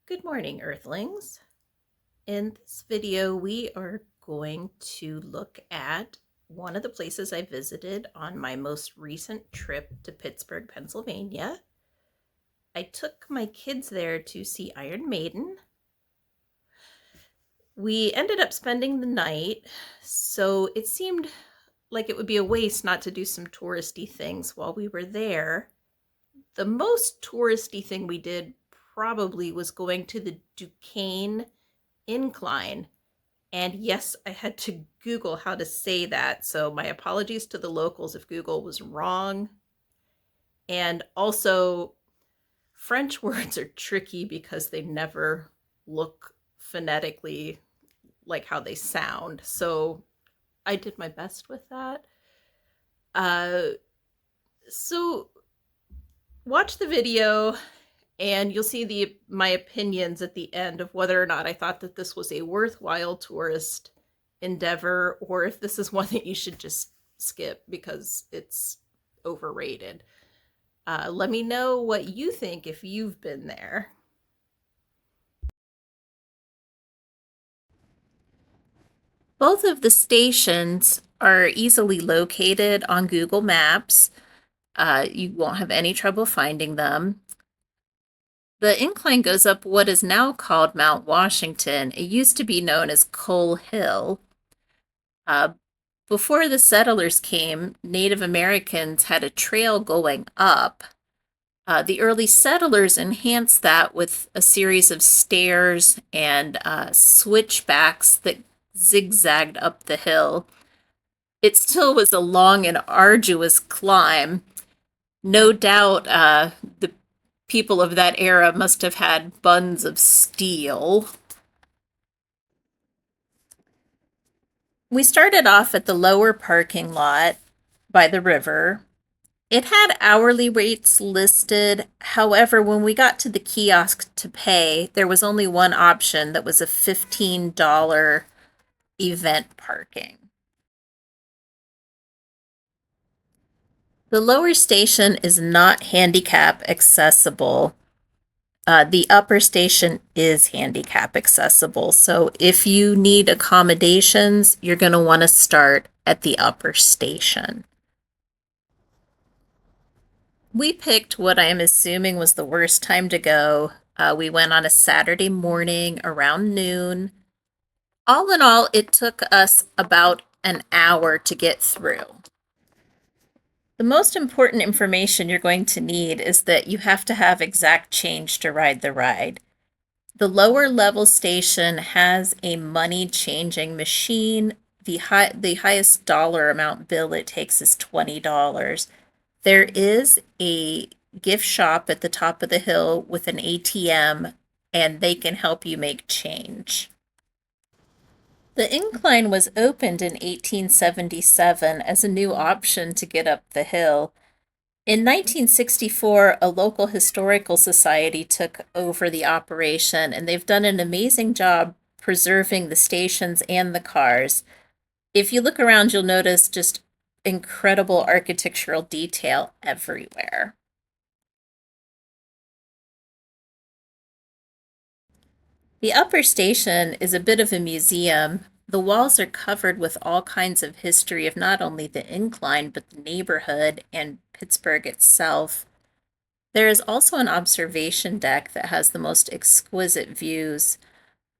Good morning, Earthlings. In this video, we are going to look at one of the places I visited on my most recent trip to Pittsburgh, Pennsylvania. I took my kids there to see Iron Maiden. We ended up spending the night, so it seemed like it would be a waste not to do some touristy things while we were there. The most touristy thing we did probably was going to the Duquesne Incline. And yes, I had to Google how to say that. So my apologies to the locals if Google was wrong. And also, French words are tricky because they never look phonetically like how they sound. So I did my best with that. So watch the video and you'll see my opinions at the end of whether or not I thought that this was a worthwhile tourist endeavor or if this is one that you should just skip because it's overrated. Let me know what you think if you've been there. Both of the stations are easily located on Google Maps. You won't have any trouble finding them. The incline goes up what is now called Mount Washington. It used to be known as Coal Hill. Before the settlers came, Native Americans had a trail going up. The early settlers enhanced that with a series of stairs and switchbacks that zigzagged up the hill. It still was a long and arduous climb. No doubt the people of that era must have had buns of steel. We started off at the lower parking lot by the river. It had hourly rates listed. However, when we got to the kiosk to pay, there was only one option that was a $15 event parking. The lower station is not handicap accessible. The upper station is handicap accessible. So if you need accommodations, you're going to want to start at the upper station. We picked what I am assuming was the worst time to go. We went on a Saturday morning around noon. All in all, it took us about an hour to get through. The most important information you're going to need is that you have to have exact change to ride the ride. The lower level station has a money changing machine. The highest dollar amount bill it takes is $20. There is a gift shop at the top of the hill with an ATM, and they can help you make change. The incline was opened in 1877 as a new option to get up the hill. In 1964, a local historical society took over the operation, and they've done an amazing job preserving the stations and the cars. If you look around, you'll notice just incredible architectural detail everywhere. The upper station is a bit of a museum. The walls are covered with all kinds of history of not only the incline, but the neighborhood and Pittsburgh itself. There is also an observation deck that has the most exquisite views.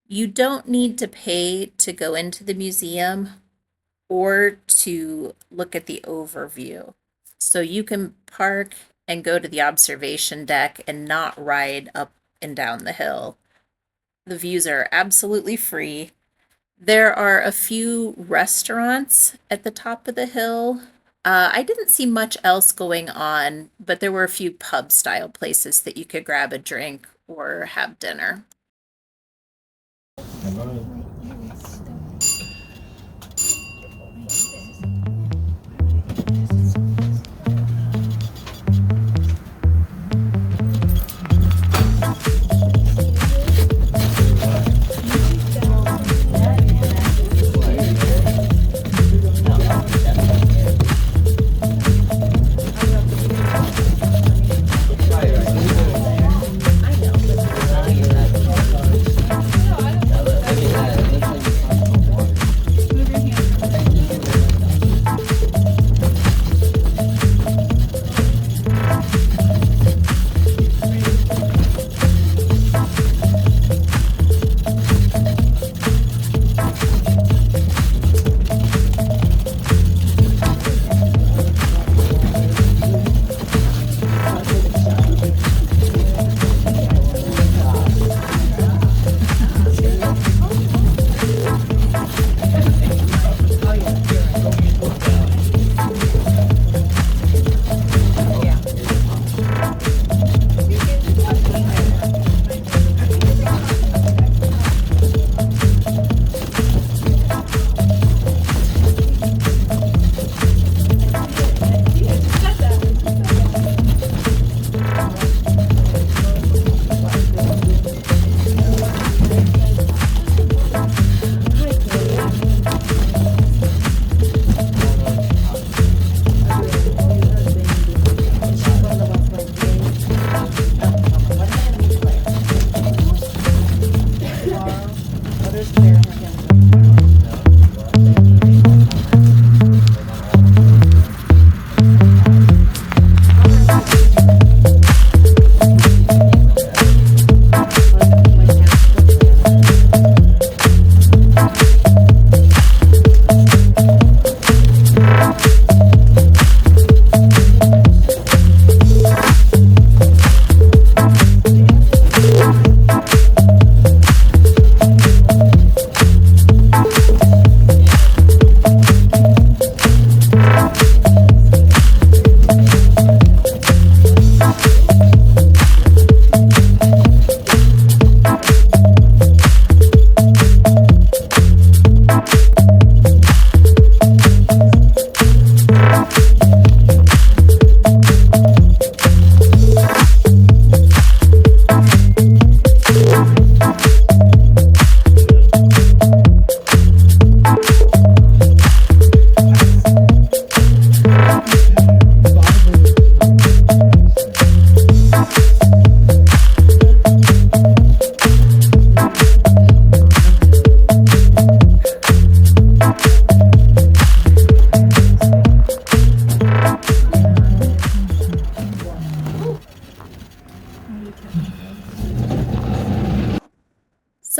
You don't need to pay to go into the museum or to look at the overview. So you can park and go to the observation deck and not ride up and down the hill. The views are absolutely free. There are a few restaurants at the top of the hill. I didn't see much else going on, but there were a few pub-style places that you could grab a drink or have dinner.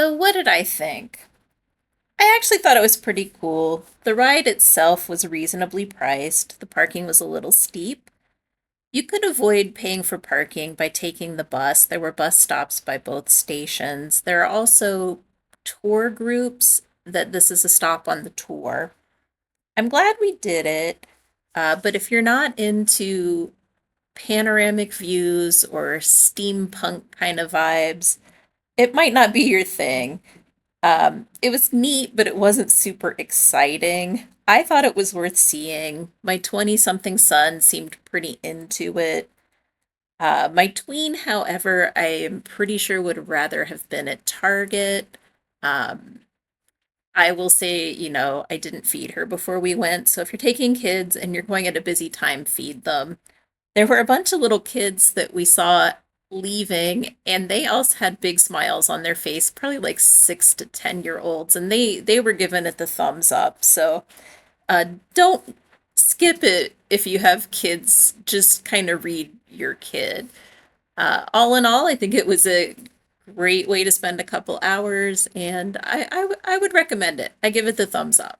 So, what did I think? I actually thought it was pretty cool. The ride itself was reasonably priced. The parking was a little steep. You could avoid paying for parking by taking the bus. There were bus stops by both stations. There are also tour groups that this is a stop on the tour. I'm glad we did it, but if you're not into panoramic views or steampunk kind of vibes, it might not be your thing. It was neat, but it wasn't super exciting. I thought it was worth seeing. My 20-something son seemed pretty into it. My tween, however, I am pretty sure would rather have been at Target. Um, I will say, I didn't feed her before we went. So if you're taking kids and you're going at a busy time, feed them. There were a bunch of little kids that we saw leaving, and they also had big smiles on their face, probably like 6 to 10 year olds, and they were giving it the thumbs up. So uh, don't skip it if you have kids. Just kind of read your kid. All in all, I think it was a great way to spend a couple hours, and I would recommend it. I give it the thumbs up.